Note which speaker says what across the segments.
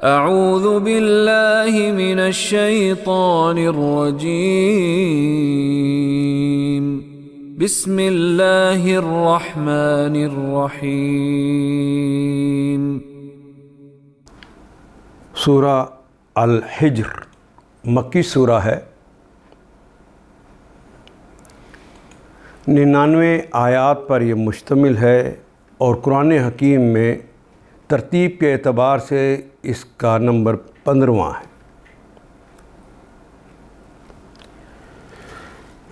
Speaker 1: اعوذ باللہ من الشیطان الرجیم بسم اللہ الرحمن الرحیم۔
Speaker 2: سورہ الحجر مکی سورہ ہے، 99 آیات پر یہ مشتمل ہے اور قرآن حکیم میں ترتیب کے اعتبار سے اس کا نمبر 15واں ہے۔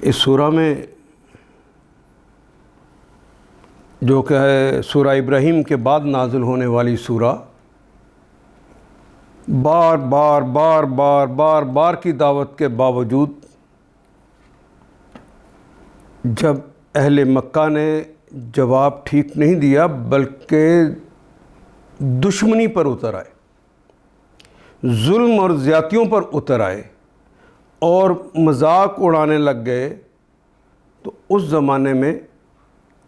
Speaker 2: اس سورہ میں جو کہ ہے سورہ ابراہیم کے بعد نازل ہونے والی سورہ، بار بار کی دعوت کے باوجود جب اہل مکہ نے جواب ٹھیک نہیں دیا بلکہ دشمنی پر اتر آئے، ظلم اور زیادتیوں پر اتر آئے اور مذاق اڑانے لگ گئے، تو اس زمانے میں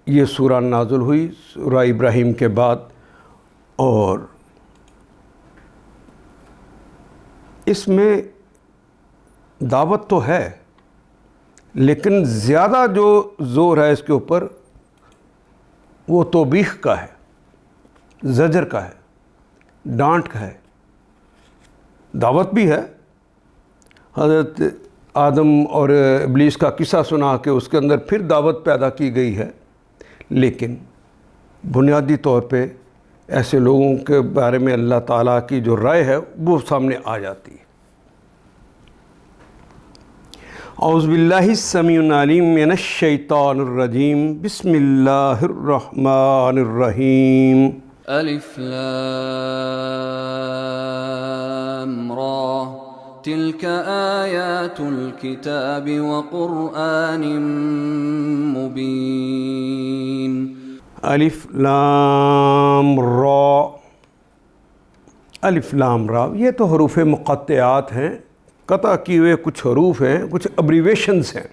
Speaker 2: یہ سورہ نازل ہوئی سورہ ابراہیم کے بعد۔ اور اس میں دعوت تو ہے لیکن زیادہ جو زور ہے اس کے اوپر وہ توبیخ کا ہے، زجر کا ہے، ڈانٹ کا ہے۔ دعوت بھی ہے، حضرت آدم اور ابلیس کا قصہ سنا کے اس کے اندر پھر دعوت پیدا کی گئی ہے، لیکن بنیادی طور پہ ایسے لوگوں کے بارے میں اللہ تعالیٰ کی جو رائے ہے وہ سامنے آ جاتی ہے۔ اعوذ باللہ السمیع العلیم من الشیطان الرجیم، بسم اللہ الرحمن الرحیم۔
Speaker 1: الف لام را تلک آیات الکتاب وقرآن مبین۔
Speaker 2: الف لام را، الف لام را یہ تو حروف مقطعات ہیں، قطع کیے ہوئے کچھ حروف ہیں، کچھ ابریویشنز ہیں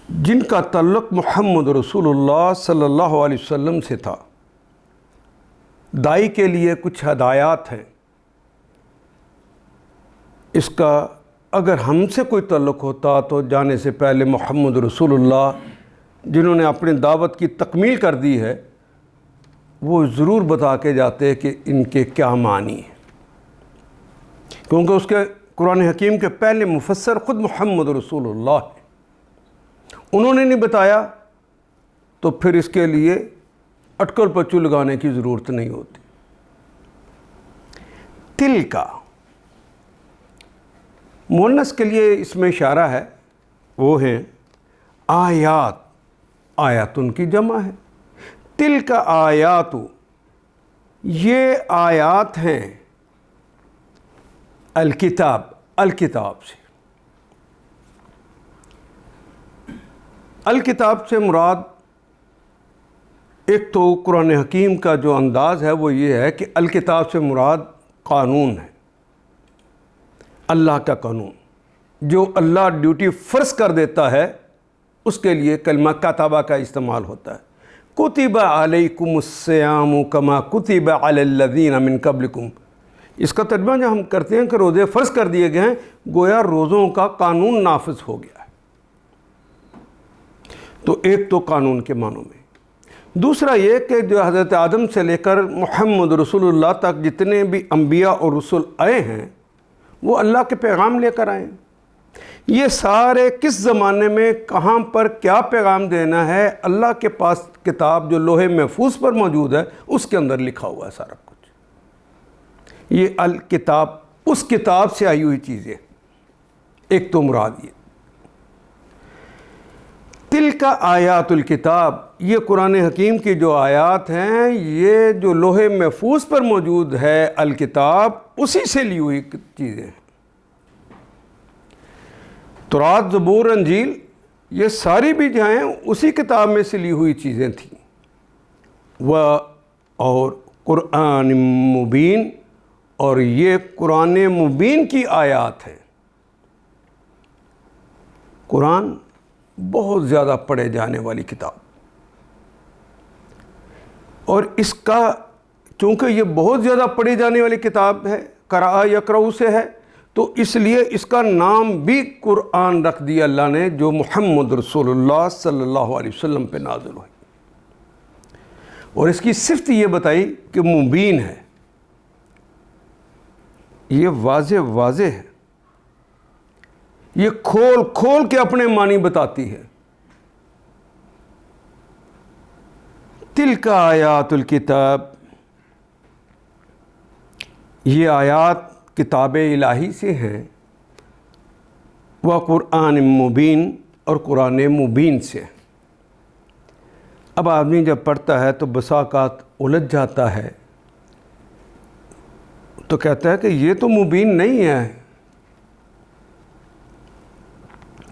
Speaker 2: جن کا تعلق محمد رسول اللہ صلی اللہ علیہ وسلم سے تھا۔ دائی کے لیے کچھ ہدایات ہیں، اس کا اگر ہم سے کوئی تعلق ہوتا تو جانے سے پہلے محمد رسول اللہ جنہوں نے اپنی دعوت کی تکمیل کر دی ہے وہ ضرور بتا کے جاتے کہ ان کے کیا معنی ہیں، کیونکہ اس کے قرآن حکیم کے پہلے مفسر خود محمد رسول اللہ ہیں۔ انہوں نے نہیں بتایا تو پھر اس کے لیے اٹکل پچو لگانے کی ضرورت نہیں ہوتی۔ تل کا مؤنث کے لیے اس میں اشارہ ہے، وہ ہیں آیات، آیات ان کی جمع ہے۔ تل کا آیات، یہ آیات ہیں الکتاب، الکتاب سے۔ الکتاب سے مراد ایک تو قرآن حکیم کا جو انداز ہے وہ یہ ہے کہ الکتاب سے مراد قانون ہے، اللہ کا قانون جو اللہ ڈیوٹی فرض کر دیتا ہے، اس کے لیے کلمہ کتابہ کا استعمال ہوتا ہے۔ کتب علیکم الصیام کما کتب علی الذین من قبلکم، اس کا ترجمہ جو ہم کرتے ہیں کہ روزے فرض کر دیے گئے ہیں، گویا روزوں کا قانون نافذ ہو گیا ہے۔ تو ایک تو قانون کے معنوں میں، دوسرا یہ کہ جو حضرت آدم سے لے کر محمد رسول اللہ تک جتنے بھی انبیاء اور رسول آئے ہیں وہ اللہ کے پیغام لے کر آئے ہیں۔ یہ سارے کس زمانے میں کہاں پر کیا پیغام دینا ہے، اللہ کے پاس کتاب جو لوح محفوظ پر موجود ہے اس کے اندر لکھا ہوا ہے سارا کچھ۔ یہ الکتاب اس کتاب سے آئی ہوئی چیزیں، ایک تو مراد یہ۔ تلک آیات الکتاب، یہ قرآن حکیم کی جو آیات ہیں یہ جو لوح محفوظ پر موجود ہے الکتاب، اسی سے لی ہوئی چیزیں ہیں۔ تورات، زبور، انجیل یہ ساری بھی جو ہیں اسی کتاب میں سے لی ہوئی چیزیں تھیں۔ اور قرآن مبین، اور یہ قرآن مبین کی آیات ہیں۔ قرآن بہت زیادہ پڑھے جانے والی کتاب، اور اس کا چونکہ یہ بہت زیادہ پڑھی جانے والی کتاب ہے، قرأ یقرأ سے ہے، تو اس لیے اس کا نام بھی قرآن رکھ دیا اللہ نے، جو محمد رسول اللہ صلی اللہ علیہ وسلم پہ نازل ہوئی، اور اس کی صفت یہ بتائی کہ مبین ہے، یہ واضح ہے، یہ کھول کھول کے اپنے معنی بتاتی ہے۔ تلک آیات الکتاب، یہ آیات کتاب الہی سے ہیں، وہ قرآن مبین، اور قرآن مبین سے۔ اب آدمی جب پڑھتا ہے تو بسا اوقات الجھ جاتا ہے، تو کہتا ہے کہ یہ تو مبین نہیں ہے۔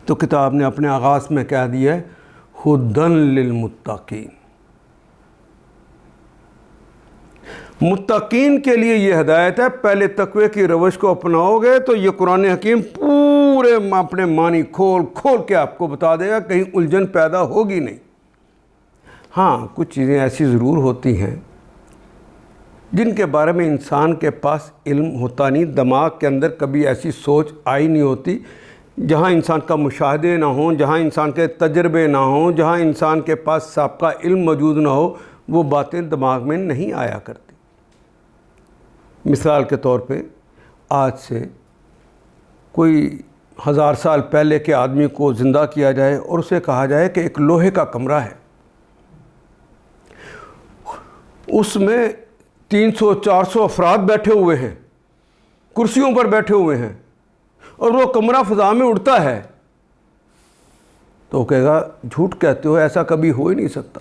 Speaker 2: تو کتاب نے اپنے آغاز میں کہہ دیا ہے ہدی للمتقین، متقین کے لیے یہ ہدایت ہے۔ پہلے تقوی کی روش کو اپناؤ گے تو یہ قرآن حکیم پورے اپنے معنی کھول کھول کے آپ کو بتا دے گا، کہیں الجھن پیدا ہوگی نہیں۔ ہاں، کچھ چیزیں ایسی ضرور ہوتی ہیں جن کے بارے میں انسان کے پاس علم ہوتا نہیں، دماغ کے اندر کبھی ایسی سوچ آئی نہیں ہوتی، جہاں انسان کا مشاہدے نہ ہوں، جہاں انسان کے تجربے نہ ہوں، جہاں انسان کے پاس سابقہ علم موجود نہ ہو، وہ باتیں دماغ میں نہیں آیا کرتی۔ مثال کے طور پہ آج سے کوئی 1000 سال پہلے کے آدمی کو زندہ کیا جائے اور اسے کہا جائے کہ ایک لوہے کا کمرہ ہے، اس میں 300-400 افراد بیٹھے ہوئے ہیں، کرسیوں پر بیٹھے ہوئے ہیں، اور وہ کمرہ فضا میں اڑتا ہے، تو وہ کہے گا جھوٹ کہتے ہو، ایسا کبھی ہو ہی نہیں سکتا،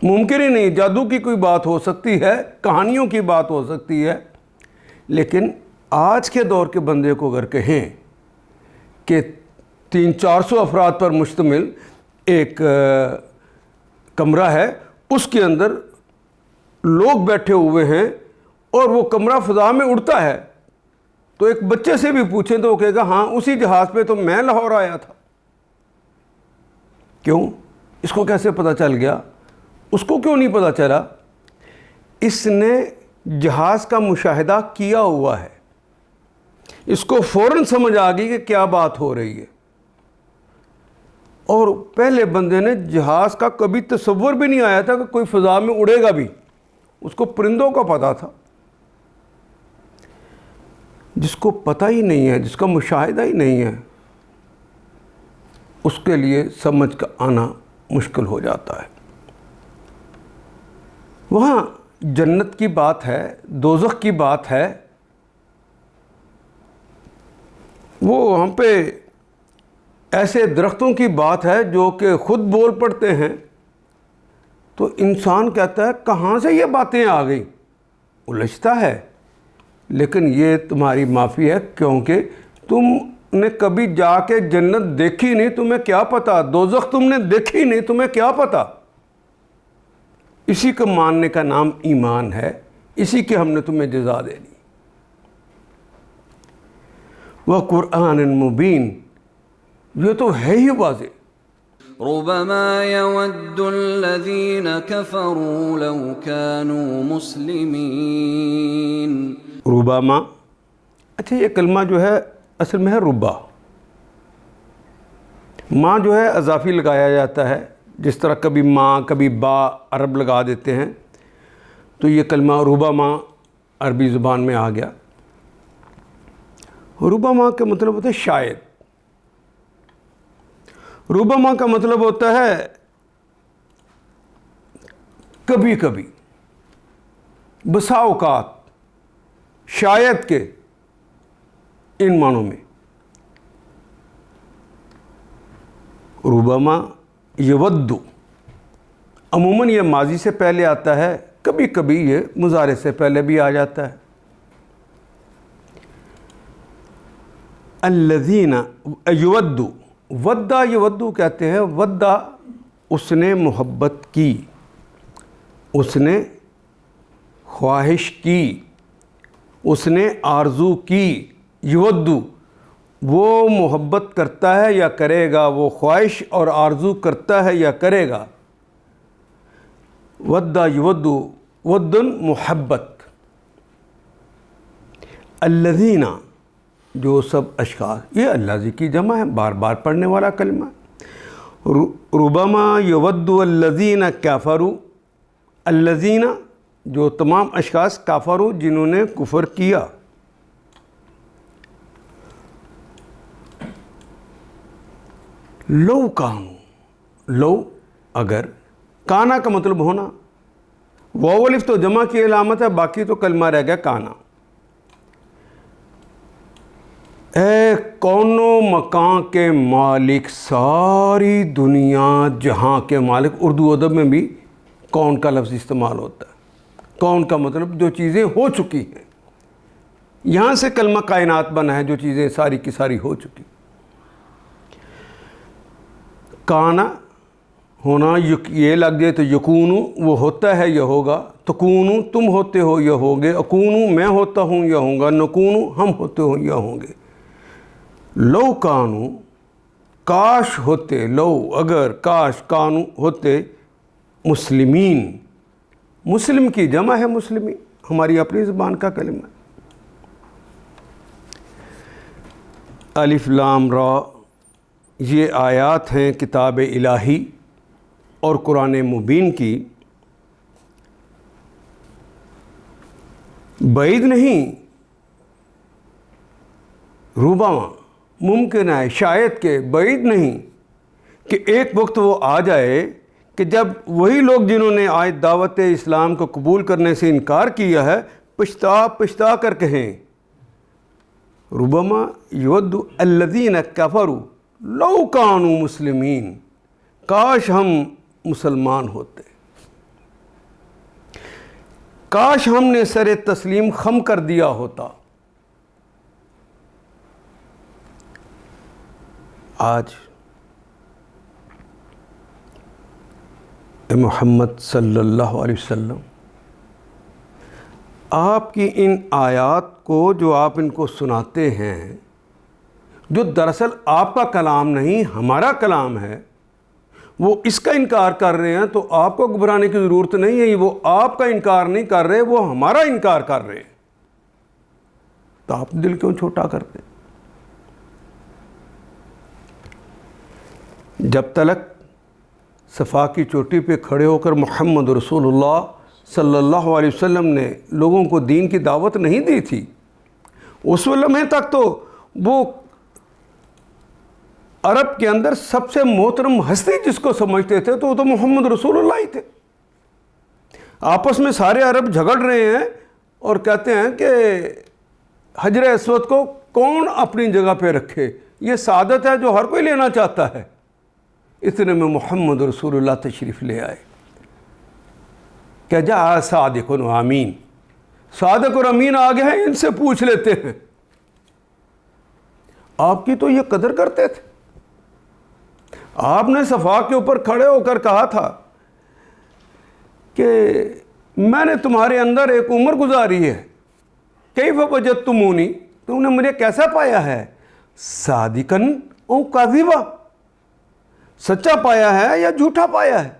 Speaker 2: ممکن ہی نہیں۔ جادو کی کوئی بات ہو سکتی ہے، کہانیوں کی بات ہو سکتی ہے، لیکن آج کے دور کے بندے کو اگر کہیں کہ 300-400 افراد پر مشتمل ایک کمرہ ہے، اس کے اندر لوگ بیٹھے ہوئے ہیں اور وہ کمرہ فضا میں اڑتا ہے، تو ایک بچے سے بھی پوچھیں تو وہ کہے گا ہاں اسی جہاز پہ تو میں لاہور آیا تھا۔ کیوں؟ اس کو کیسے پتہ چل گیا؟ اس کو کیوں نہیں پتہ چلا؟ اس نے جہاز کا مشاہدہ کیا ہوا ہے، اس کو فوراً سمجھ آ گئی کہ کیا بات ہو رہی ہے، اور پہلے بندے نے جہاز کا کبھی تصور بھی نہیں آیا تھا کہ کوئی فضا میں اڑے گا بھی، اس کو پرندوں کا پتہ تھا۔ جس کو پتہ ہی نہیں ہے، جس کا مشاہدہ ہی نہیں ہے، اس کے لیے سمجھ کا آنا مشکل ہو جاتا ہے۔ وہاں جنت کی بات ہے، دوزخ کی بات ہے، وہ ہم پہ ایسے درختوں کی بات ہے جو کہ خود بول پڑتے ہیں، تو انسان کہتا ہے کہاں سے یہ باتیں آ گئیں؟ الجھتا ہے، لیکن یہ تمہاری معافی ہے، کیونکہ تم نے کبھی جا کے جنت دیکھی نہیں، تمہیں کیا پتا، دوزخ تم نے دیکھی نہیں، تمہیں کیا پتا۔ اسی کو ماننے کا نام ایمان ہے، اسی کے ہم نے تمہیں جزا دے دی۔ وَقُرْآنٍ مُبِينٍ، یہ تو ہے ہی واضح۔
Speaker 1: ربما يود الذين كفروا لو كانوا مسلمين۔
Speaker 2: ربما، اچھا یہ کلمہ جو ہے اصل میں ہے ربا، ماں جو ہے اضافی لگایا جاتا ہے، جس طرح کبھی ماں کبھی با عرب لگا دیتے ہیں، تو یہ کلمہ ربما عربی زبان میں آ گیا۔ ربما کا مطلب ہوتا ہے شاید، ربما کا مطلب ہوتا ہے کبھی کبھی، بسا اوقات، شاید کے، ان معنوں میں۔ ربما یود، عموماً یہ ماضی سے پہلے آتا ہے، کبھی کبھی یہ مضارع سے پہلے بھی آ جاتا ہے۔ الذین یود، ودا یودو کہتے ہیں، ودا اس نے محبت کی، اس نے خواہش کی، اس نے آرزو کی۔ یودو وہ محبت کرتا ہے یا کرے گا، وہ خواہش اور آرزو کرتا ہے یا کرے گا۔ ودا یودو ودن محبت، الذین جو سب اشخاص، یہ اللہ کی جمع ہے، بار بار پڑھنے والا کلمہ ہے۔ ربما یود الذین کفروا، الذین جو تمام اشخاص، کفروا جنہوں نے کفر کیا۔ لو کانو، لو اگر، کانا کا مطلب ہونا، واو الف تو جمع کی علامت ہے، باقی تو کلمہ رہ گیا کانا۔ اے کون و مکان کے مالک، ساری دنیا جہاں کے مالک، اردو ادب میں بھی کون کا لفظ استعمال ہوتا ہے۔ کون کا مطلب جو چیزیں ہو چکی ہیں، یہاں سے کلمہ کائنات بنا ہے، جو چیزیں ساری کی ساری ہو چکی۔ کانا ہونا، یہ لگ جائے تو یکونو وہ ہوتا ہے یا ہوگا، تکونو تم ہوتے ہو یا ہوگے، اکونو میں ہوتا ہوں یا ہوں گا، نکونو ہم ہوتے ہوں یا ہوں گے۔ لو کانو کاش ہوتے، لو اگر، کاش کانو ہوتے، مسلمین، مسلم کی جمع ہے مسلمین، ہماری اپنی زبان کا کلمہ ہے۔ الف لام را، یہ آیات ہیں کتاب الہی اور قرآن مبین کی۔ بعید نہیں، ربما ممکن ہے، شاید کہ، بعید نہیں کہ ایک وقت وہ آ جائے کہ جب وہی لوگ جنہوں نے آج دعوت اسلام کو قبول کرنے سے انکار کیا ہے، پچھتا پچھتا کر کہیں، ربما یود الذین کفروا لو کانوا مسلمین، کاش ہم مسلمان ہوتے، کاش ہم نے سر تسلیم خم کر دیا ہوتا۔ آج محمد صلی اللہ علیہ وسلم آپ کی ان آیات کو جو آپ ان کو سناتے ہیں، جو دراصل آپ کا کلام نہیں ہمارا کلام ہے، وہ اس کا انکار کر رہے ہیں، تو آپ کو گھبرانے کی ضرورت نہیں ہے۔ وہ آپ کا انکار نہیں کر رہے، وہ ہمارا انکار کر رہے ہیں، تو آپ دل کیوں چھوٹا کرتے؟ جب تک صفا کی چوٹی پہ کھڑے ہو کر محمد رسول اللہ صلی اللہ علیہ وسلم نے لوگوں کو دین کی دعوت نہیں دی تھی، اس لمحے تک تو وہ عرب کے اندر سب سے محترم ہستی جس کو سمجھتے تھے تو وہ تو محمد رسول اللہ ہی تھے۔ آپس میں سارے عرب جھگڑ رہے ہیں اور کہتے ہیں کہ حجر اسود کو کون اپنی جگہ پہ رکھے، یہ سعادت ہے جو ہر کوئی لینا چاہتا ہے۔ اتنے میں محمد رسول اللہ تشریف لے آئے کہ جا صادق و امین، صادق اور امین آگے ہیں، ان سے پوچھ لیتے ہیں۔ آپ کی تو یہ قدر کرتے تھے، آپ نے صفا کے اوپر کھڑے ہو کر کہا تھا کہ میں نے تمہارے اندر ایک عمر گزاری ہے، کیف وجدتمونی، تم نے مجھے کیسا پایا ہے، صادقاً او کاذبا، سچا پایا ہے یا جھوٹا پایا ہے؟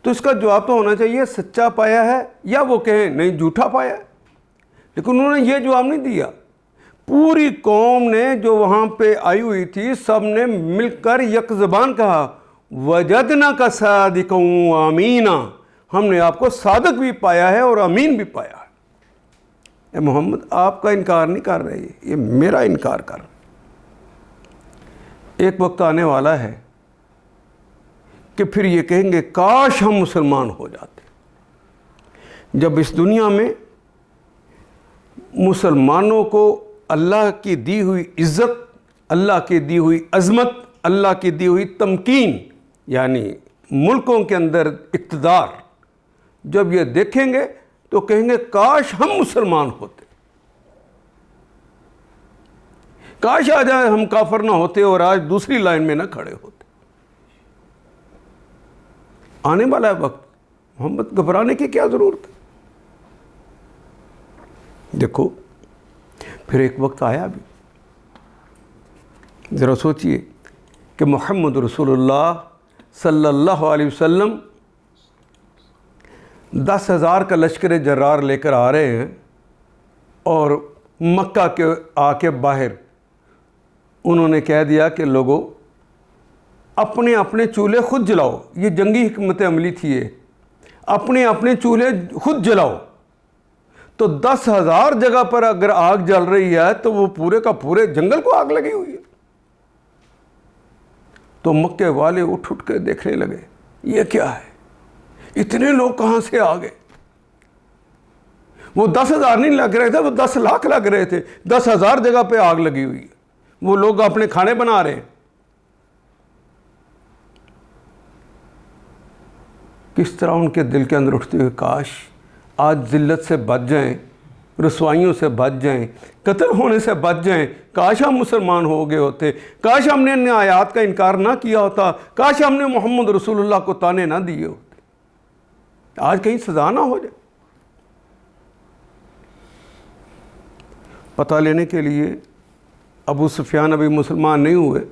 Speaker 2: تو اس کا جواب تو ہونا چاہیے سچا پایا ہے، یا وہ کہیں نہیں جھوٹا پایا ہے، لیکن انہوں نے یہ جواب نہیں دیا۔ پوری قوم نے جو وہاں پہ آئی ہوئی تھی، سب نے مل کر یک زبان کہا وجدنا کا صادقا و امینا، ہم نے آپ کو صادق بھی پایا ہے اور امین بھی پایا ہے۔ اے محمد آپ کا انکار نہیں کر رہے، یہ میرا انکار کر رہے۔ ایک وقت آنے والا ہے کہ پھر یہ کہیں گے کاش ہم مسلمان ہو جاتے، جب اس دنیا میں مسلمانوں کو اللہ کی دی ہوئی عزت، اللہ کی دی ہوئی عظمت، اللہ کی دی ہوئی تمکین، یعنی ملکوں کے اندر اقتدار، جب یہ دیکھیں گے تو کہیں گے کاش ہم مسلمان ہوتے، کاش آ جائے ہم کافر نہ ہوتے اور آج دوسری لائن میں نہ کھڑے ہوتے۔ آنے والا ہے وقت، محمد گھبرانے کی کیا ضرورت ہے؟ دیکھو پھر ایک وقت آیا بھی، ذرا سوچئے کہ محمد رسول اللہ صلی اللہ علیہ وسلم 10,000 کا لشکر جرار لے کر آ رہے ہیں اور مکہ کے آ کے باہر انہوں نے کہہ دیا کہ لوگوں اپنے اپنے چولہے خود جلاؤ. یہ جنگی حکمت عملی تھی. یہ اپنے اپنے چولہے خود جلاؤ. تو 10,000 جگہ پر اگر آگ جل رہی ہے تو وہ پورے کا پورے جنگل کو آگ لگی ہوئی ہے. تو مکے والے اٹھ کے دیکھنے لگے یہ کیا ہے, اتنے لوگ کہاں سے آ گئے. وہ 10,000 نہیں لگ رہے تھے, وہ 10 لاکھ لگ رہے تھے. 10,000 جگہ پہ آگ لگی ہوئی ہے. وہ لوگ اپنے کھانے بنا رہے ہیں. کس طرح ان کے دل کے اندر اٹھتے ہوئے کاش آج ذلت سے بچ جائیں, رسوائیوں سے بچ جائیں, قتل ہونے سے بچ جائیں. کاش ہم مسلمان ہو گئے ہوتے, کاش ہم نے ان آیات کا انکار نہ کیا ہوتا, کاش ہم نے محمد رسول اللہ کو تانے نہ دیے ہوتے, آج کہیں سزا نہ ہو جائے. پتہ لینے کے لیے ابو سفیان ابھی مسلمان نہیں ہوئے.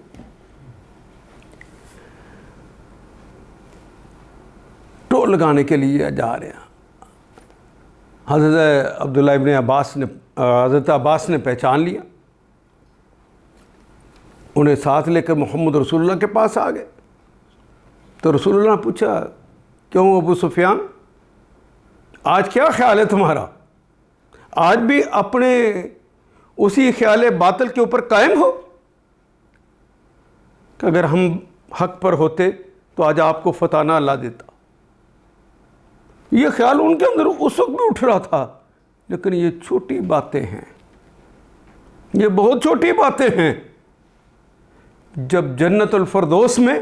Speaker 2: ٹول لگانے کے لیے جا رہے ہیں. حضرت عبداللہ ابن عباس نے حضرت عباس نے پہچان لیا, انہیں ساتھ لے کر محمد رسول اللہ کے پاس آ گئے. تو رسول اللہ نے پوچھا کیوں ابو سفیان, آج کیا خیال ہے تمہارا؟ آج بھی اپنے اسی خیال باطل کے اوپر قائم ہو کہ اگر ہم حق پر ہوتے تو آج آپ کو فتح نہ اللہ دیتا. یہ خیال ان کے اندر اس وقت بھی اٹھ رہا تھا. لیکن یہ چھوٹی باتیں ہیں, یہ بہت چھوٹی باتیں ہیں. جب جنت الفردوس میں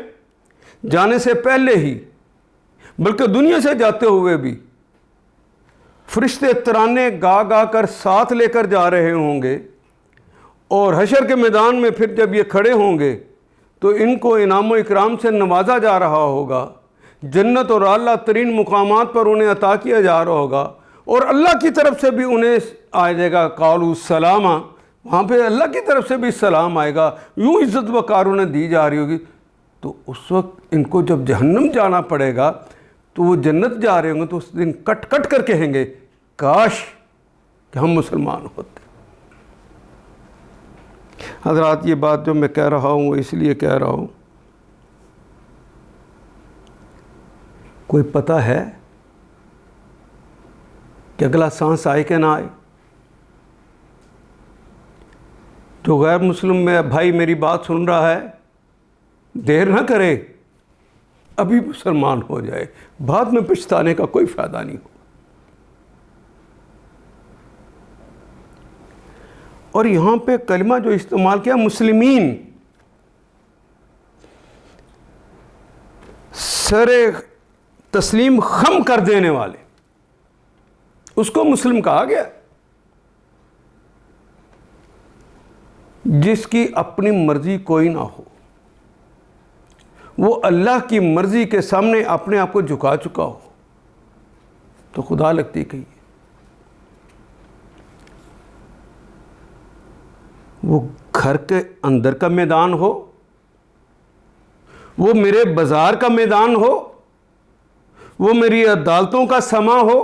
Speaker 2: جانے سے پہلے ہی, بلکہ دنیا سے جاتے ہوئے بھی, فرشتے ترانے گا گا کر ساتھ لے کر جا رہے ہوں گے, اور حشر کے میدان میں پھر جب یہ کھڑے ہوں گے تو ان کو انعام و اکرام سے نوازا جا رہا ہوگا, جنت اور اعلیٰ ترین مقامات پر انہیں عطا کیا جا رہا ہوگا, اور اللہ کی طرف سے بھی انہیں آ جائے گا قالوا السلام, وہاں پہ اللہ کی طرف سے بھی سلام آئے گا, یوں عزت وقار انہیں دی جا رہی ہوگی. تو اس وقت ان کو جب جہنم جانا پڑے گا تو وہ جنت جا رہے ہوں گے تو اس دن کٹ کٹ کر کہیں گے کاش کہ ہم مسلمان ہوتے. حضرات یہ بات جو میں کہہ رہا ہوں وہ اس لیے کہہ رہا ہوں, کوئی پتہ ہے کہ اگلا سانس آئے کہ نہ آئے؟ جو غیر مسلم میں بھائی میری بات سن رہا ہے, دیر نہ کرے, ابھی مسلمان ہو جائے, بعد میں پچھتانے کا کوئی فائدہ نہیں ہو. اور یہاں پہ کلمہ جو استعمال کیا مسلمین, سر تسلیم خم کر دینے والے, اس کو مسلم کہا گیا. جس کی اپنی مرضی کوئی نہ ہو, وہ اللہ کی مرضی کے سامنے اپنے آپ کو جھکا چکا ہو, تو خدا لگتی کہیے. وہ گھر کے اندر کا میدان ہو, وہ میرے بازار کا میدان ہو, وہ میری عدالتوں کا سما ہو,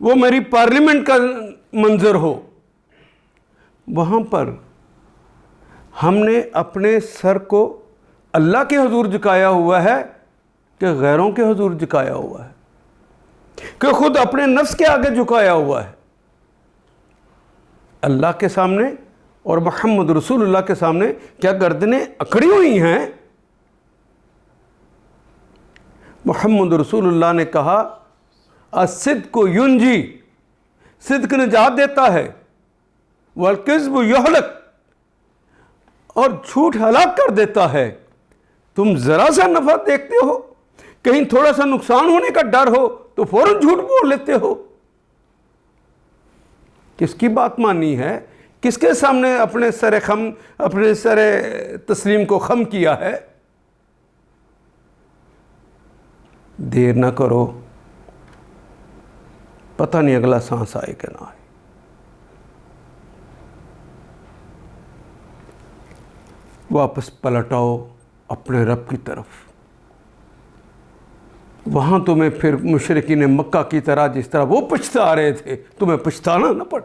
Speaker 2: وہ میری پارلیمنٹ کا منظر ہو, وہاں پر ہم نے اپنے سر کو اللہ کے حضور جھکایا ہوا ہے کہ غیروں کے حضور جھکایا ہوا ہے, کہ خود اپنے نفس کے آگے جھکایا ہوا ہے. اللہ کے سامنے اور محمد رسول اللہ کے سامنے کیا گردنیں اکڑی ہوئی ہیں؟ محمد رسول اللہ نے کہا الصدق ینجی, صدق نجات دیتا ہے, والکذب یہلک, اور جھوٹ ہلاک کر دیتا ہے. تم ذرا سا نفع دیکھتے ہو, کہیں تھوڑا سا نقصان ہونے کا ڈر ہو تو فوراً جھوٹ بول لیتے ہو. کس کی بات مانی ہے؟ کس کے سامنے اپنے سر تسلیم کو خم کیا ہے؟ دیر نہ کرو, پتہ نہیں اگلا سانس آئے کہ نہ آئے. واپس پلٹ آؤ اپنے رب کی طرف, وہاں تمہیں پھر مشرکین مکہ کی طرح جس طرح وہ پچھتا رہے تھے تمہیں پچھتانا نہ پڑ۔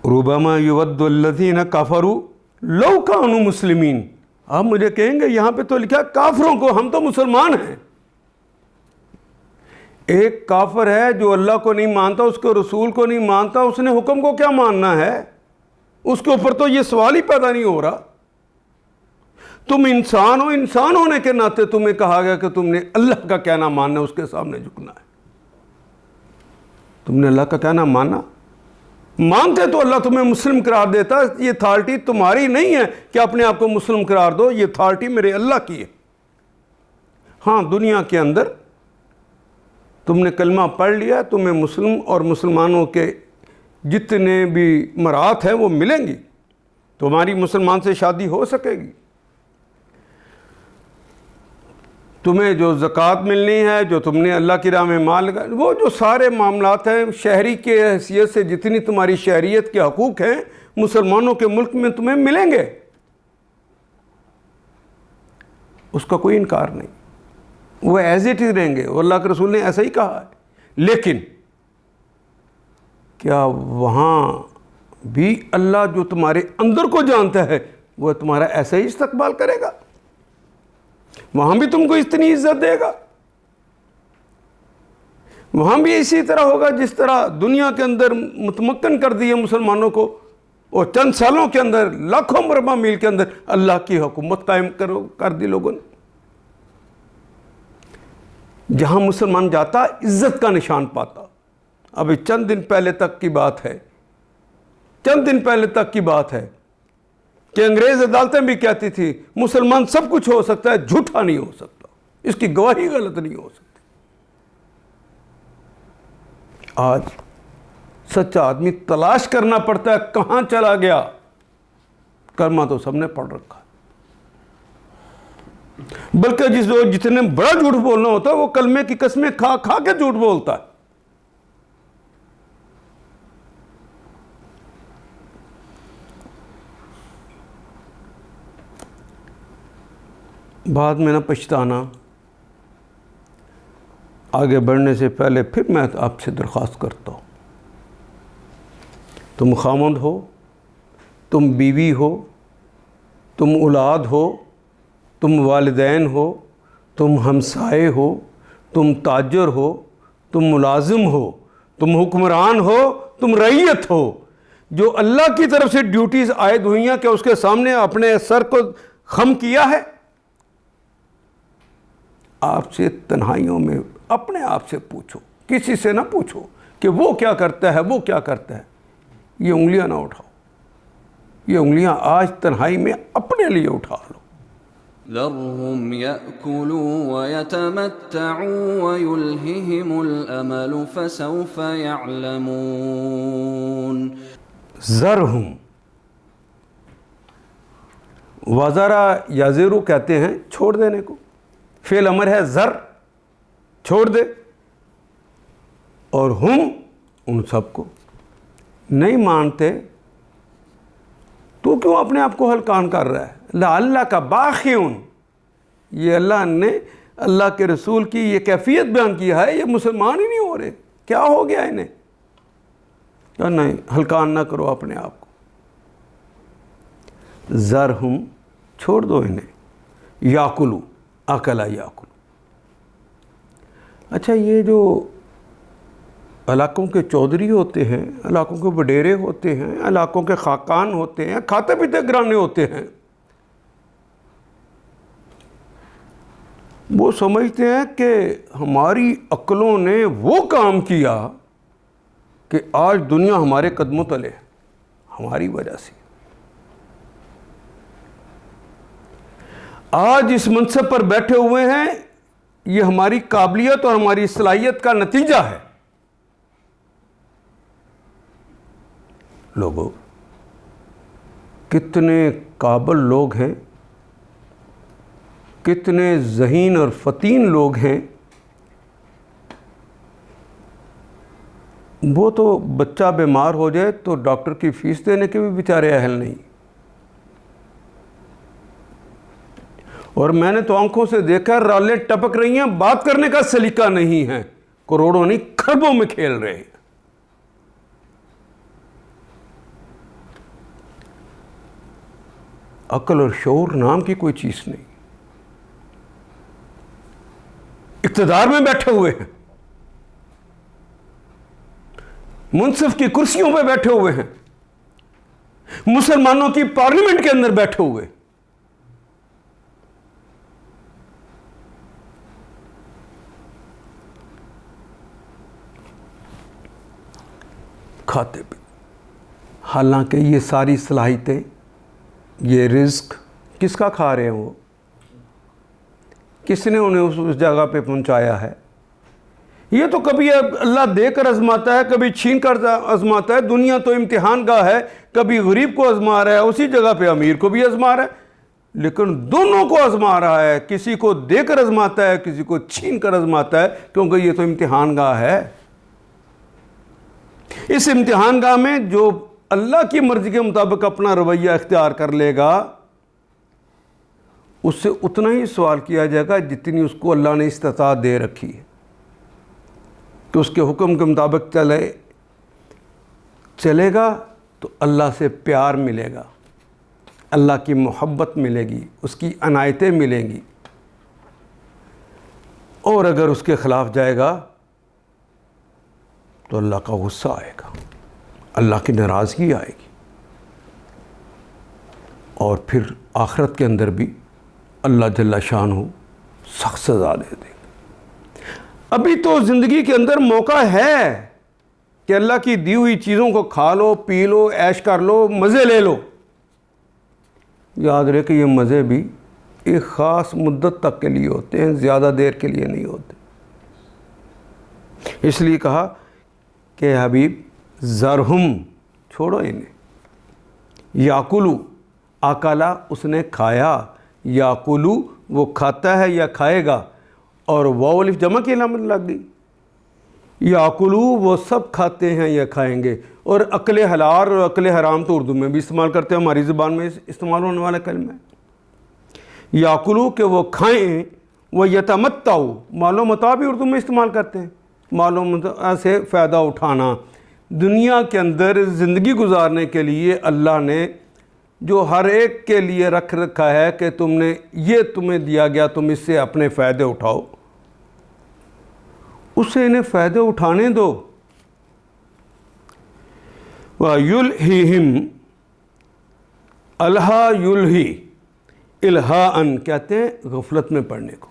Speaker 2: ربما یود الذین کفروا لو کانوا مسلمین۔ آپ مجھے کہیں گے یہاں پہ تو لکھا کافروں کو، ہم تو مسلمان ہیں۔ ایک کافر ہے جو اللہ کو نہیں مانتا، اس کے رسول کو نہیں مانتا، اس نے حکم کو کیا ماننا ہے؟ اس کے اوپر تو یہ سوال ہی پیدا نہیں ہو رہا۔ تم انسان ہو، انسان ہونے کے ناطے تمہیں کہا گیا کہ تم نے اللہ کا کہنا ماننا ہے، اس کے سامنے جھکنا ہے۔ تم نے اللہ کا کہنا ماننا، مانتے تو اللہ تمہیں مسلم قرار دیتا۔ یہ اتھارٹی تمہاری نہیں ہے کہ اپنے آپ کو مسلم قرار دو، یہ اتھارٹی میرے اللہ کی ہے۔ ہاں، دنیا کے اندر تم نے کلمہ پڑھ لیا، تمہیں مسلم اور مسلمانوں کے جتنے بھی مرات ہیں وہ ملیں گی، تمہاری مسلمان سے شادی ہو سکے گی، تمہیں جو زکوٰۃ ملنی ہے، جو تم نے اللہ کی راہ میں مال لگا، وہ جو سارے معاملات ہیں شہری کے حیثیت سے جتنی تمہاری شہریت کے حقوق ہیں مسلمانوں کے ملک میں تمہیں ملیں گے، اس کا کوئی انکار نہیں، وہ ایز اٹ از رہیں گے، وہ اللہ کے رسول نے ایسا ہی کہا ہے۔ لیکن کیا وہاں بھی اللہ جو تمہارے اندر کو جانتا ہے وہ تمہارا ایسا ہی استقبال کرے گا؟ وہاں بھی تم کو اتنی عزت دے گا؟ وہاں بھی اسی طرح ہوگا جس طرح دنیا کے اندر متمکن کر دیے مسلمانوں کو، اور چند سالوں کے اندر لاکھوں مربع میل کے اندر اللہ کی حکومت قائم کر دی لوگوں نے۔ جہاں مسلمان جاتا عزت کا نشان پاتا۔ ابھی چند دن پہلے تک کی بات ہے، چند دن پہلے تک کی بات ہے کہ انگریز عدالتیں بھی کہتی تھی مسلمان سب کچھ ہو سکتا ہے، جھوٹا نہیں ہو سکتا، اس کی گواہی غلط نہیں ہو سکتی۔ آج سچا آدمی تلاش کرنا پڑتا ہے کہاں چلا گیا، کلمہ تو سب نے پڑھ رکھا ہے، بلکہ جتنے بڑا جھوٹ بولنا ہوتا ہے وہ کلمے کی قسمیں کھا کھا کے جھوٹ بولتا ہے۔ بعد میں نہ پچھتانا۔ آگے بڑھنے سے پہلے پھر میں آپ سے درخواست کرتا ہوں، تم خاوند ہو، تم بیوی ہو، تم اولاد ہو، تم والدین ہو، تم ہمسائے ہو، تم تاجر ہو، تم ملازم ہو، تم حکمران ہو، تم رعیت ہو، جو اللہ کی طرف سے ڈیوٹیز عائد ہوئی ہیں کہ اس کے سامنے اپنے سر کو خم کیا ہے، آپ سے تنہائیوں میں اپنے آپ سے پوچھو، کسی سے نہ پوچھو کہ وہ کیا کرتا ہے، وہ کیا کرتا ہے۔ یہ انگلیاں نہ اٹھاؤ، یہ انگلیاں آج تنہائی میں اپنے لیے اٹھا لو۔
Speaker 1: ذرهم يأكلوا ويتمتعوا ويلههم الأمل فسوف يعلمون۔
Speaker 2: ذرهم، وزرا یزرو کہتے ہیں چھوڑ دینے کو، فعل امر ہے ذر، چھوڑ دے، اور ہم ان سب کو نہیں مانتے تو کیوں اپنے آپ کو ہلکان کر رہا ہے؟ اللہ کا باخیون، یہ اللہ نے اللہ کے رسول کی یہ کیفیت بیان کی ہے، یہ مسلمان ہی نہیں ہو رہے، کیا ہو گیا انہیں؟ نہیں، ہلکان نہ کرو اپنے آپ کو۔ ذرہم، چھوڑ دو انہیں، یاکلو، اکلا یاکلو۔ اچھا، یہ جو علاقوں کے چودھری ہوتے ہیں، علاقوں کے وڈیرے ہوتے ہیں، علاقوں کے خاقان ہوتے ہیں، کھاتے پیتے گرانے ہوتے ہیں، وہ سمجھتے ہیں کہ ہماری عقلوں نے وہ کام کیا کہ آج دنیا ہمارے قدموں تلے ہے، ہماری وجہ سے آج اس منصب پر بیٹھے ہوئے ہیں، یہ ہماری قابلیت اور ہماری صلاحیت کا نتیجہ ہے۔ لوگوں، کتنے قابل لوگ ہیں، کتنے ذہین اور فطین لوگ ہیں، وہ تو بچہ بیمار ہو جائے تو ڈاکٹر کی فیس دینے کے بھی بیچارے اہل نہیں، اور میں نے تو آنکھوں سے دیکھا رالیں ٹپک رہی ہیں، بات کرنے کا سلیقہ نہیں ہے، کروڑوں نہیں کھربوں میں کھیل رہے ہیں۔ عقل اور شعور نام کی کوئی چیز نہیں، اقتدار میں بیٹھے ہوئے ہیں، منصف کی کرسیوں پہ بیٹھے ہوئے ہیں، مسلمانوں کی پارلیمنٹ کے اندر بیٹھے ہوئے، کھاتے پہ، حالانکہ یہ ساری صلاحیتیں، یہ رزق کس کا کھا رہے ہیں؟ وہ کس نے انہیں اس جگہ پہ پہنچایا ہے؟ یہ تو کبھی اللہ دے کر آزماتا ہے، کبھی چھین کر آزماتا ہے۔ دنیا تو امتحان گاہ ہے، کبھی غریب کو آزما رہا ہے، اسی جگہ پہ امیر کو بھی آزما رہا ہے، لیکن دونوں کو آزما رہا ہے۔ کسی کو دے کر آزماتا ہے، کسی کو چھین کر آزماتا ہے، کیونکہ یہ تو امتحان گاہ ہے۔ اس امتحان گاہ میں جو اللہ کی مرضی کے مطابق اپنا رویہ اختیار کر لے گا، اس سے اتنا ہی سوال کیا جائے گا جتنی اس کو اللہ نے استطاعت دے رکھی ہے، کہ اس کے حکم کے مطابق چلے گا تو اللہ سے پیار ملے گا، اللہ کی محبت ملے گی، اس کی عنایتیں ملیں گی۔ اور اگر اس کے خلاف جائے گا تو اللہ کا غصہ آئے گا، اللہ کی ناراضگی آئے گی، اور پھر آخرت کے اندر بھی اللہ جل شانہ سخت سزا دے دے گا۔ ابھی تو زندگی کے اندر موقع ہے کہ اللہ کی دی ہوئی چیزوں کو کھا لو، پی لو، عیش کر لو، مزے لے لو۔ یاد رہے کہ یہ مزے بھی ایک خاص مدت تک کے لیے ہوتے ہیں، زیادہ دیر کے لیے نہیں ہوتے۔ اس لیے کہا کہ حبیب ذرہم، چھوڑو انہیں، یاکلو، اکلا اس نے کھایا، یاکلو وہ کھاتا ہے یا کھائے گا، اور واو الف جمع کی علامت لگ گئی۔ یاکلو وہ سب کھاتے ہیں یا کھائیں گے، اور اکل حلال اور اکل حرام تو اردو میں بھی استعمال کرتے ہیں، ہماری زبان میں استعمال ہونے والا کلمہ ہے۔ یاکلو کہ وہ کھائیں، وہ یتمتعوا، مال و متاع بھی اردو میں استعمال کرتے ہیں، مال و متاع سے فائدہ اٹھانا۔ دنیا کے اندر زندگی گزارنے کے لیے اللہ نے جو ہر ایک کے لیے رکھ رکھا ہے کہ تم نے یہ تمہیں دیا گیا، تم اس سے اپنے فائدے اٹھاؤ، اس سے انہیں فائدے اٹھانے دو۔ وَيُلْهِهِمْ الہا یلہی، الہاءً کہتے ہیں غفلت میں پڑھنے کو،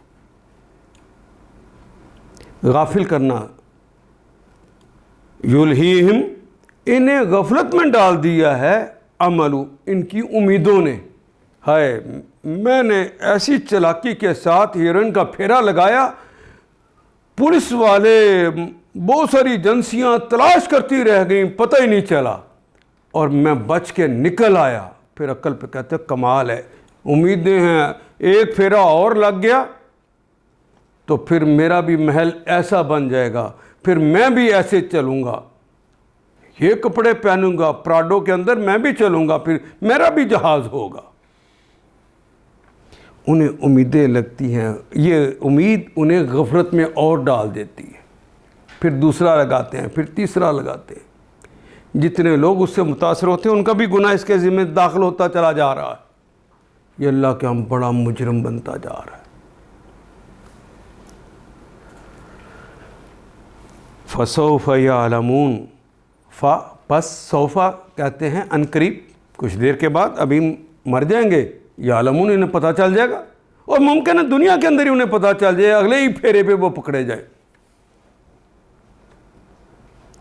Speaker 2: غافل کرنا۔ یلہیہم انہیں غفلت میں ڈال دیا ہے، عملو ان کی امیدوں نے۔ ہائے میں نے ایسی چلاکی کے ساتھ ہرن کا پھیرا لگایا، پولیس والے بہت ساری ایجنسیاں تلاش کرتی رہ گئیں، پتہ ہی نہیں چلا، اور میں بچ کے نکل آیا۔ پھر عقل پہ کہتے ہیں کمال ہے، امیدیں ہیں، ایک پھیرا اور لگ گیا تو پھر میرا بھی محل ایسا بن جائے گا، پھر میں بھی ایسے چلوں گا، یہ کپڑے پہنوں گا، پراڈو کے اندر میں بھی چلوں گا، پھر میرا بھی جہاز ہوگا۔ انہیں امیدیں لگتی ہیں، یہ امید انہیں غفلت میں اور ڈال دیتی ہے، پھر دوسرا لگاتے ہیں، پھر تیسرا لگاتے ہیں۔ جتنے لوگ اس سے متاثر ہوتے ہیں ان کا بھی گناہ اس کے ذمہ داخل ہوتا چلا جا رہا ہے، یہ اللہ کے ہم بڑا مجرم بنتا جا رہا ہے۔ فَسَوْفَ يَعْلَمُونَ، پس سوفا کہتے ہیں انقریب، کچھ دیر کے بعد، ابھی مر جائیں گے، یعلمون انہیں پتہ چل جائے گا، اور ممکن ہے دنیا کے اندر ہی انہیں پتہ چل جائے، اگلے ہی پھیرے پہ وہ پکڑے جائیں،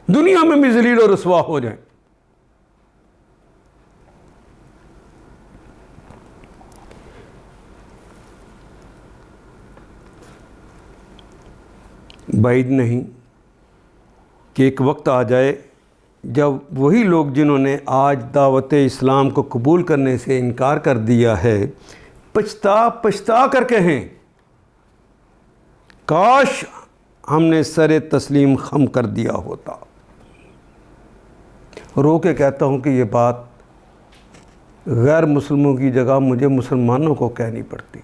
Speaker 2: دنیا میں بھی ذلیل و رسوا ہو جائیں۔ بعید نہیں کہ ایک وقت آ جائے جب وہی لوگ جنہوں نے آج دعوت اسلام کو قبول کرنے سے انکار کر دیا ہے، پچھتا کر کہیں کاش ہم نے سر تسلیم خم کر دیا ہوتا۔ رو کے کہتا ہوں کہ یہ بات غیر مسلموں کی جگہ مجھے مسلمانوں کو کہنی پڑتی،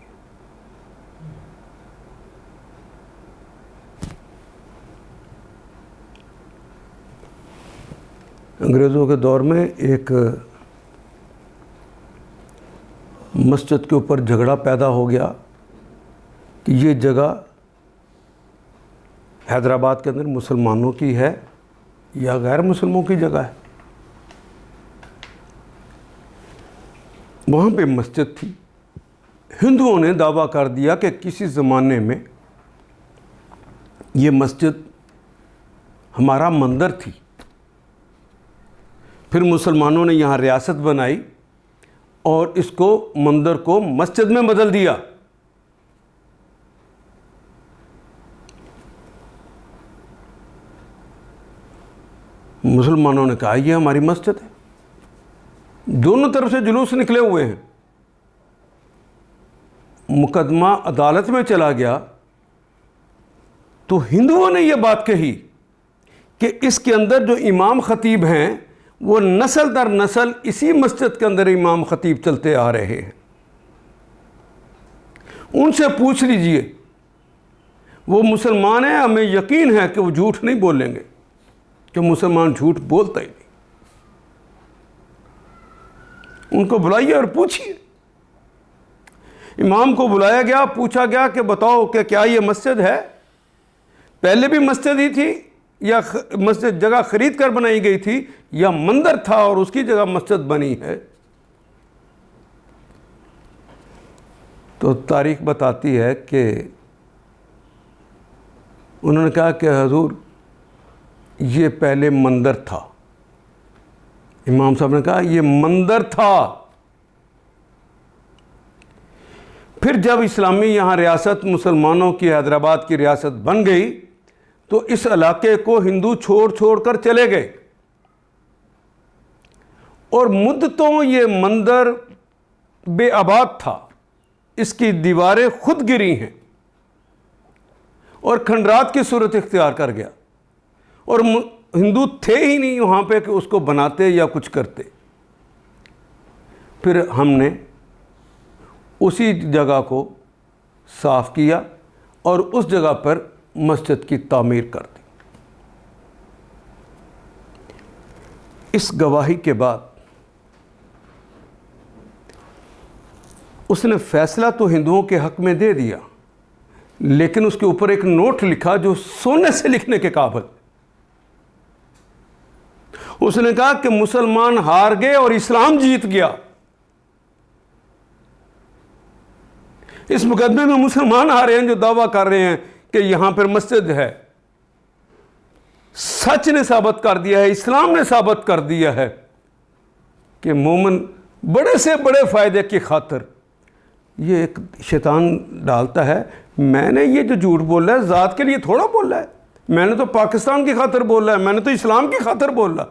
Speaker 2: انگریزوں کے دور میں ایک مسجد کے اوپر جھگڑا پیدا ہو گیا کہ یہ جگہ حیدرآباد کے اندر مسلمانوں کی ہے یا غیر مسلموں کی جگہ ہے. وہاں پہ مسجد تھی. ہندوؤں نے دعویٰ کر دیا کہ کسی زمانے میں یہ مسجد ہمارا مندر تھی. پھر مسلمانوں نے یہاں ریاست بنائی اور اس کو مندر کو مسجد میں بدل دیا. مسلمانوں نے کہا یہ ہماری مسجد ہے. دونوں طرف سے جلوس نکلے ہوئے ہیں. مقدمہ عدالت میں چلا گیا تو ہندوؤں نے یہ بات کہی کہ اس کے اندر جو امام خطیب ہیں وہ نسل در نسل اسی مسجد کے اندر امام خطیب چلتے آ رہے ہیں. ان سے پوچھ لیجئے, وہ مسلمان ہیں, ہمیں یقین ہے کہ وہ جھوٹ نہیں بولیں گے, کہ مسلمان جھوٹ بولتا ہی نہیں. ان کو بلائیے اور پوچھیے. امام کو بلایا گیا, پوچھا گیا کہ بتاؤ کہ کیا یہ مسجد ہے, پہلے بھی مسجد ہی تھی یا مسجد جگہ خرید کر بنائی گئی تھی, یا مندر تھا اور اس کی جگہ مسجد بنی ہے. تو تاریخ بتاتی ہے کہ انہوں نے کہا کہ حضور یہ پہلے مندر تھا. امام صاحب نے کہا یہ مندر تھا. پھر جب اسلامی یہاں ریاست مسلمانوں کی حیدرآباد کی ریاست بن گئی تو اس علاقے کو ہندو چھوڑ کر چلے گئے, اور مدتوں یہ مندر بے آباد تھا. اس کی دیواریں خود گری ہیں اور کھنڈرات کی صورت اختیار کر گیا, اور ہندو تھے ہی نہیں وہاں پہ کہ اس کو بناتے یا کچھ کرتے. پھر ہم نے اسی جگہ کو صاف کیا اور اس جگہ پر مسجد کی تعمیر کر دی. اس گواہی کے بعد اس نے فیصلہ تو ہندوؤں کے حق میں دے دیا, لیکن اس کے اوپر ایک نوٹ لکھا جو سونے سے لکھنے کے قابل. اس نے کہا کہ مسلمان ہار گئے اور اسلام جیت گیا. اس مقدمے میں مسلمان آ رہے ہیں جو دعویٰ کر رہے ہیں کہ یہاں پر مسجد ہے. سچ نے ثابت کر دیا ہے, اسلام نے ثابت کر دیا ہے کہ مومن بڑے سے بڑے فائدے کی خاطر, یہ ایک شیطان ڈالتا ہے, میں نے یہ جو جھوٹ بول رہا ہے ذات کے لیے تھوڑا بول رہا ہے, میں نے تو پاکستان کی خاطر بول رہا ہے, میں نے تو اسلام کی خاطر بول رہا ہے.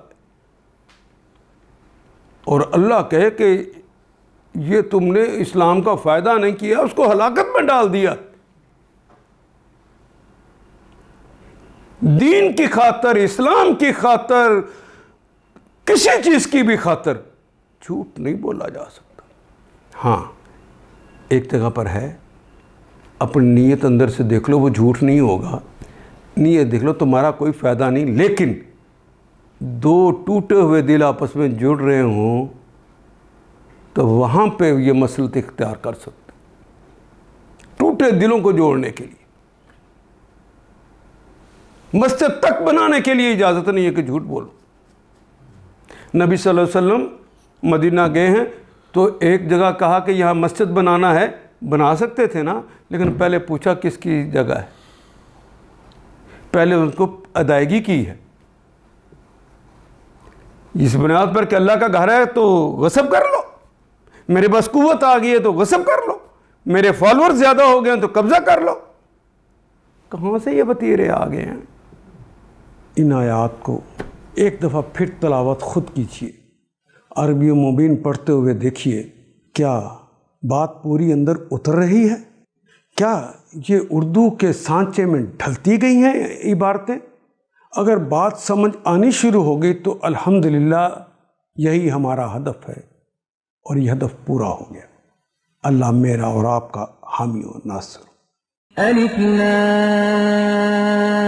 Speaker 2: اور اللہ کہے کہ یہ تم نے اسلام کا فائدہ نہیں کیا, اس کو ہلاکت میں ڈال دیا. دین کی خاطر, اسلام کی خاطر, کسی چیز کی بھی خاطر جھوٹ نہیں بولا جا سکتا. ہاں ایک جگہ پر ہے, اپنی نیت اندر سے دیکھ لو, وہ جھوٹ نہیں ہوگا. نیت دیکھ لو, تمہارا کوئی فائدہ نہیں, لیکن دو ٹوٹے ہوئے دل آپس میں جڑ رہے ہوں تو وہاں پہ یہ مسلط اختیار کر سکتے. ٹوٹے دلوں کو جوڑنے کے لیے, مسجد تک بنانے کے لیے اجازت نہیں ہے کہ جھوٹ بولو. نبی صلی اللہ علیہ وسلم مدینہ گئے ہیں تو ایک جگہ کہا کہ یہاں مسجد بنانا ہے, بنا سکتے تھے نا, لیکن پہلے پوچھا کس کی جگہ ہے, پہلے ان کو ادائیگی کی ہے. اس بنیاد پر کہ اللہ کا گھر ہے تو غصب کر لو, میرے پاس قوت آ گئی ہے تو غصب کر لو, میرے فالوور زیادہ ہو گئے ہیں تو قبضہ کر لو. کہاں سے یہ وتیرے آ گئے ہیں؟ ان آیات کو ایک دفعہ پھر تلاوت خود کیجیے, عربی و مبین پڑھتے ہوئے دیکھیے کیا بات پوری اندر اتر رہی ہے, کیا یہ اردو کے سانچے میں ڈھلتی گئی ہیں عبارتیں. اگر بات سمجھ آنی شروع ہو گئی تو الحمدللہ یہی ہمارا ہدف ہے, اور یہ ہدف پورا ہو گیا. اللہ میرا اور آپ کا حامی و ناصر.
Speaker 3: الف لام